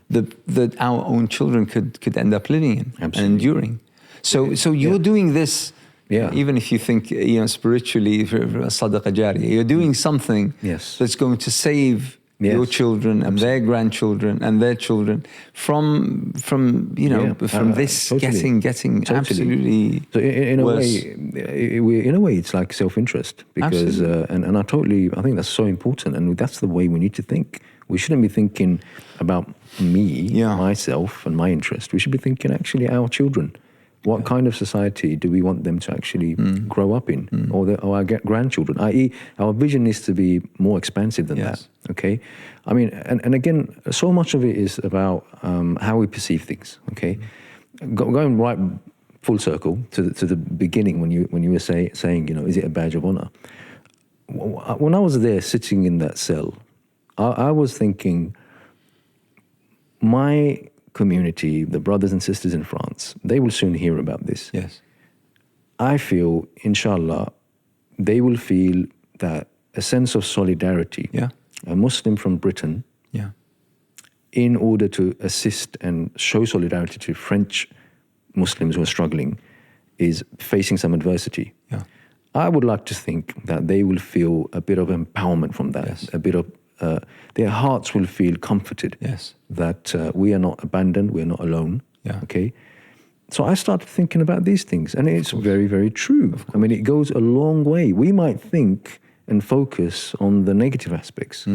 that our own children could end up living in and enduring. So you're doing this, even if you think, spiritually, sadaqa jariyah, you're doing something that's going to save your children and their grandchildren and their children from this getting absolutely. So in a worse. way, it's like self-interest because, and I think that's so important, and that's the way we need to think. We shouldn't be thinking about me, myself, and my interest. We should be thinking actually our children. What kind of society do we want them to actually grow up in, or our grandchildren? I.e., our vision needs to be more expansive than that. Okay, I mean, and again, so much of it is about how we perceive things. Okay, going right full circle to the beginning when you were saying, is it a badge of honor? When I was there sitting in that cell, I was thinking, my community, the brothers and sisters in France, they will soon hear about this. Yes. I feel, inshallah, they will feel that a sense of solidarity, a Muslim from Britain, in order to assist and show solidarity to French Muslims who are struggling, is facing some adversity. Yeah. I would like to think that they will feel a bit of empowerment from that, Yes. a bit of, their hearts will feel comforted Yes. that we are not abandoned, we're not alone, Yeah. okay? So I started thinking about these things, and it's very, very true. I mean, it goes a long way. We might think and focus on the negative aspects,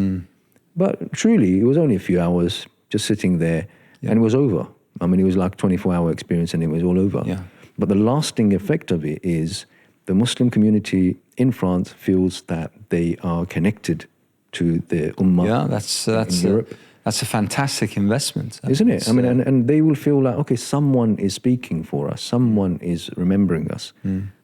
but truly, it was only a few hours just sitting there, and it was over. I mean, it was like a 24-hour experience, and it was all over. Yeah. But the lasting effect of it is the Muslim community in France feels that they are connected to the Ummah in Europe. That's a fantastic investment. Isn't it? I mean, and they will feel like, okay, someone is speaking for us. Someone is remembering us.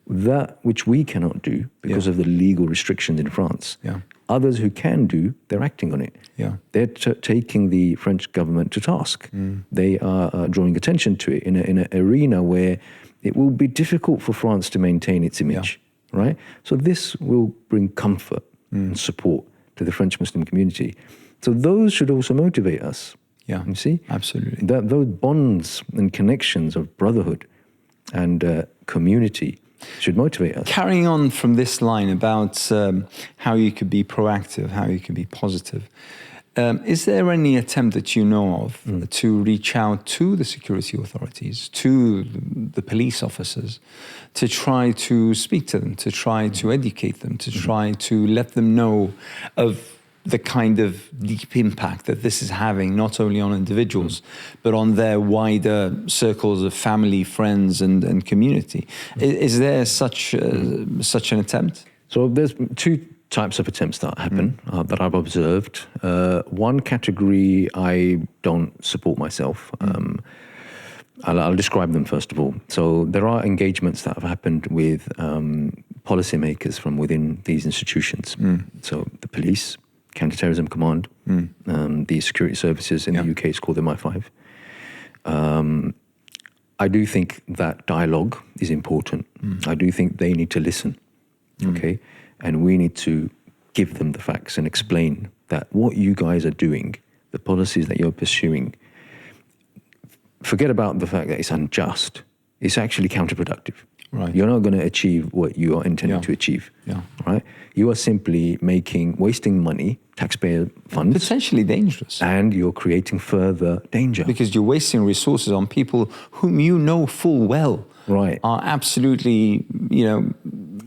That which we cannot do because of the legal restrictions in France. Yeah. Others who can do, they're acting on it. Yeah. They're taking the French government to task. They are drawing attention to it in an arena where it will be difficult for France to maintain its image, right? So this will bring comfort and support to the French Muslim community. So those should also motivate us. Yeah, you see? absolutely. Those bonds and connections of brotherhood and community should motivate us. Carrying on from this line about how you could be proactive, how you could be positive, is there any attempt that you know of to reach out to the security authorities, to the police officers, to try to speak to them, to try to educate them, to try to let them know of the kind of deep impact that this is having, not only on individuals, but on their wider circles of family, friends, and community? Is there such an attempt? So there's two types of attempts that happen that I've observed. One category I don't support myself. I'll describe them first of all. So there are engagements that have happened with policymakers from within these institutions. So the police, Counterterrorism Command, the security services in the UK is called MI5. I do think that dialogue is important. I do think they need to listen, okay? And we need to give them the facts and explain that what you guys are doing, the policies that you're pursuing, forget about the fact that it's unjust. It's actually counterproductive. Right. You're not going to achieve what you are intending to achieve. Right? You are simply wasting money, taxpayer funds. Potentially dangerous. And you're creating further danger. Because you're wasting resources on people whom you know full well are absolutely,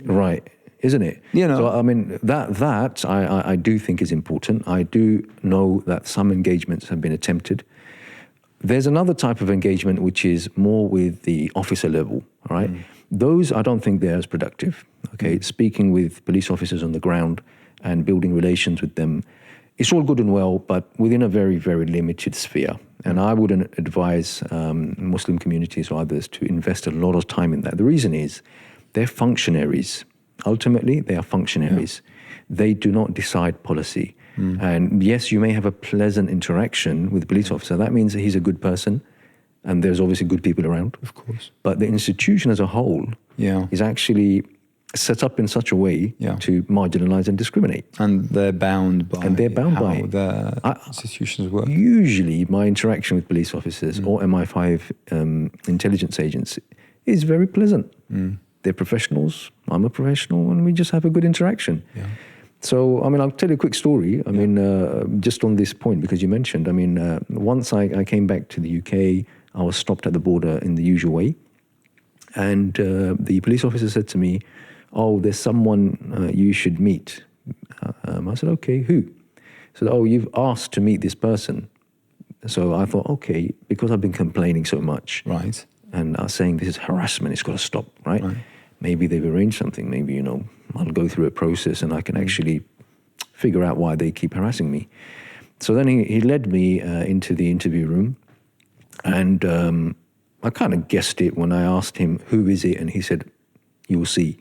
Right. Isn't it? So, I mean, that I do think is important. I do know that some engagements have been attempted. There's another type of engagement which is more with the officer level, all right? Those, I don't think they're as productive, okay? Speaking with police officers on the ground and building relations with them, it's all good and well, but within a very, very limited sphere. And I wouldn't advise Muslim communities or others to invest a lot of time in that. The reason is they're functionaries. Ultimately, they are functionaries. They do not decide policy. And yes, you may have a pleasant interaction with a police officer. That means that he's a good person, and there's obviously good people around. Of course. But the institution as a whole is actually set up in such a way to marginalize and discriminate. And they're bound by how the institutions work. Usually, my interaction with police officers or MI5 intelligence agents is very pleasant. They're professionals, I'm a professional, and we just have a good interaction. So, I mean, I'll tell you a quick story. I mean, just on this point, because you mentioned, I mean, once I came back to the UK, I was stopped at the border in the usual way. And the police officer said to me, "Oh, there's someone you should meet." I said, "Okay, who?" He said, "Oh, you've asked to meet this person." So I thought, okay, because I've been complaining so much. Right. And I was saying this is harassment, it's got to stop, right? Maybe they've arranged something. Maybe, I'll go through a process and I can actually figure out why they keep harassing me. So then he led me into the interview room, and I kind of guessed it when I asked him, "Who is it?" And he said, "You will see."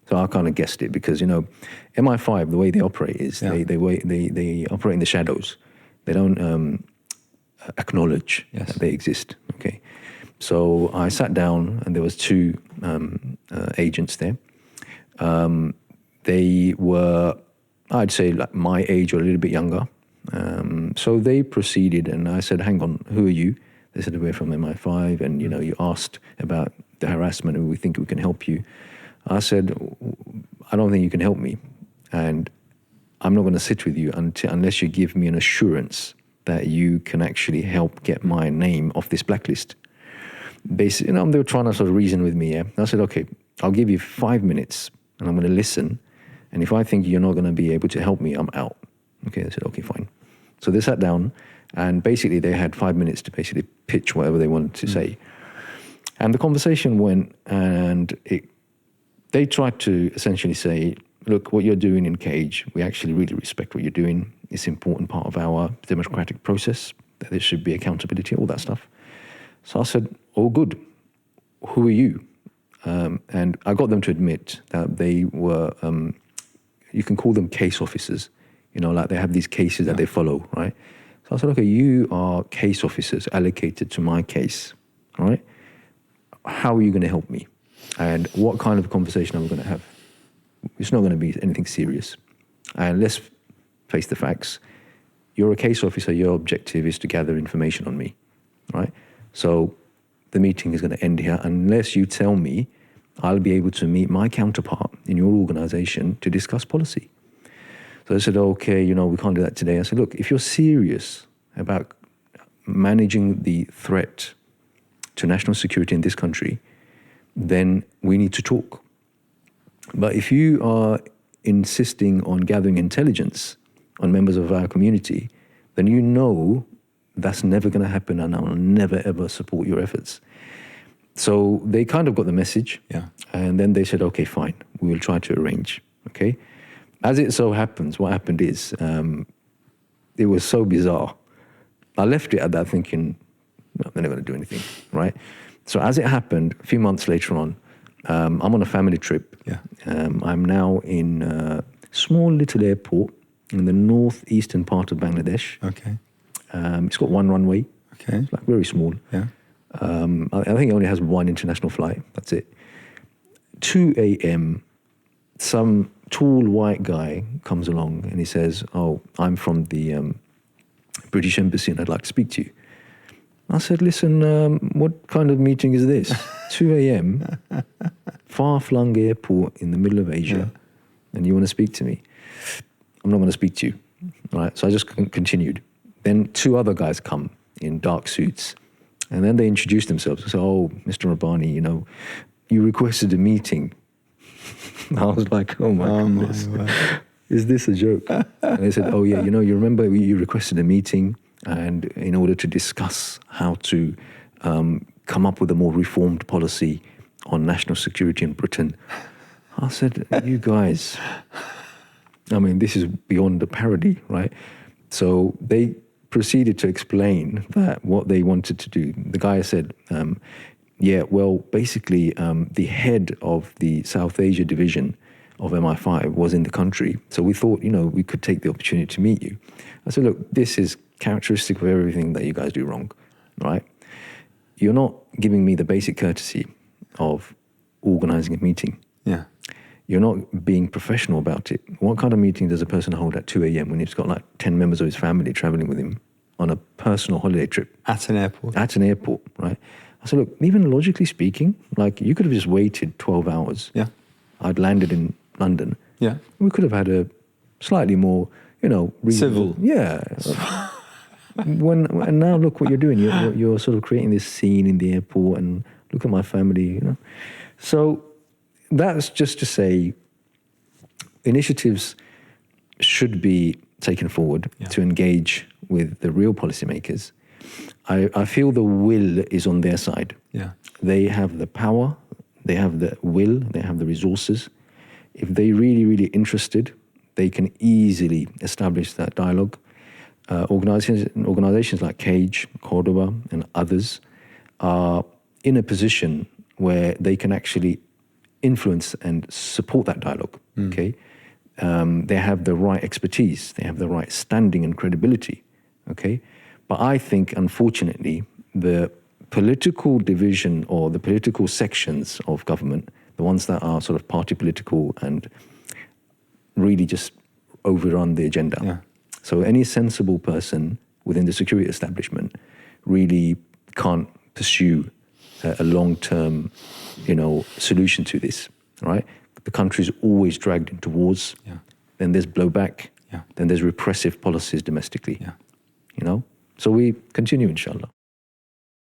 So I kind of guessed it because, MI5, the way they operate is they operate in the shadows. They don't acknowledge that they exist, okay? So I sat down, and there was two agents there. They were, I'd say, like my age or a little bit younger. So they proceeded, and I said, "Hang on, who are you?" They said, "We're from MI5, and you asked about the harassment and we think we can help you. I said, I don't think you can help me. And I'm not going to sit with you unless you give me an assurance that you can actually help get my name off this blacklist. Basically, they were trying to sort of reason with me. Yeah? I said, okay, I'll give you 5 minutes and I'm going to listen. And if I think you're not going to be able to help me, I'm out. Okay, they said, okay, fine. So they sat down and basically they had 5 minutes to basically pitch whatever they wanted to say. And the conversation went and they tried to essentially say, look, what you're doing in Cage, we actually really respect what you're doing. It's an important part of our democratic process, that there should be accountability, all that stuff. So I said, all good. Who are you? And I got them to admit that they were, you can call them case officers, like they have these cases that they follow, right? So I said, okay, you are case officers allocated to my case, all right? How are you going to help me? And what kind of conversation are we going to have? It's not going to be anything serious. And let's face the facts. You're a case officer. Your objective is to gather information on me, right? So the meeting is going to end here unless you tell me I'll be able to meet my counterpart in your organization to discuss policy. So they said, okay, we can't do that today. I said, look, if you're serious about managing the threat to national security in this country, then we need to talk. But if you are insisting on gathering intelligence on members of our community, then that's never going to happen and I will never, ever support your efforts. So they kind of got the message. Yeah. And then they said, okay, fine, we will try to arrange. Okay. As it so happens, what happened is it was so bizarre. I left it at that thinking, no, they're not going to do anything, right? So as it happened, a few months later on, I'm on a family trip. Yeah. I'm now in a small little airport in the northeastern part of Bangladesh. Okay. It's got one runway. Okay. It's like very small. Yeah. I think it only has one international flight. That's it. 2 a.m., some tall white guy comes along and he says, oh, I'm from the British Embassy and I'd like to speak to you. I said, listen, what kind of meeting is this? 2 a.m., far-flung airport in the middle of Asia, and you want to speak to me? I'm not going to speak to you. All right, so I just continued. Then 2 other guys come in dark suits, and then they introduced themselves. I said, oh, Mr. Rabbani, you requested a meeting. I was like, oh my goodness, is this a joke? And they said, oh yeah, you remember you requested a meeting and in order to discuss how to come up with a more reformed policy on national security in Britain. I said, you guys, this is beyond a parody, right? So they proceeded to explain that what they wanted to do. The guy said, basically the head of the South Asia division of MI5 was in the country. So we thought, we could take the opportunity to meet you. I said, look, this is characteristic of everything that you guys do wrong, right? You're not giving me the basic courtesy of organizing a meeting. Yeah. You're not being professional about it. What kind of meeting does a person hold at 2 a.m. when he's got like 10 members of his family traveling with him on a personal holiday trip? At an airport. At an airport, right? I said, look, even logically speaking, you could have just waited 12 hours. Yeah. I'd landed in London. Yeah. We could have had a slightly more, civil. Yeah. And now look what you're doing. You're sort of creating this scene in the airport and look at my family, So that's just to say initiatives should be taken forward to engage with the real policymakers. I feel the will is on their side. Yeah. They have the power, they have the will, they have the resources. If they're really, really interested, they can easily establish that dialogue. Organizations like Cage, Cordoba, and others are in a position where they can actually influence and support that dialogue. Okay, they have the right expertise, they have the right standing and credibility. Okay, but I think, unfortunately, the political division or the political sections of government, the ones that are sort of party political and really just overrun the agenda. Yeah. So any sensible person within the security establishment really can't pursue a long-term, solution to this, right? The country is always dragged into wars. Yeah. Then there's blowback. Yeah. Then there's repressive policies domestically. Yeah. So we continue, inshallah.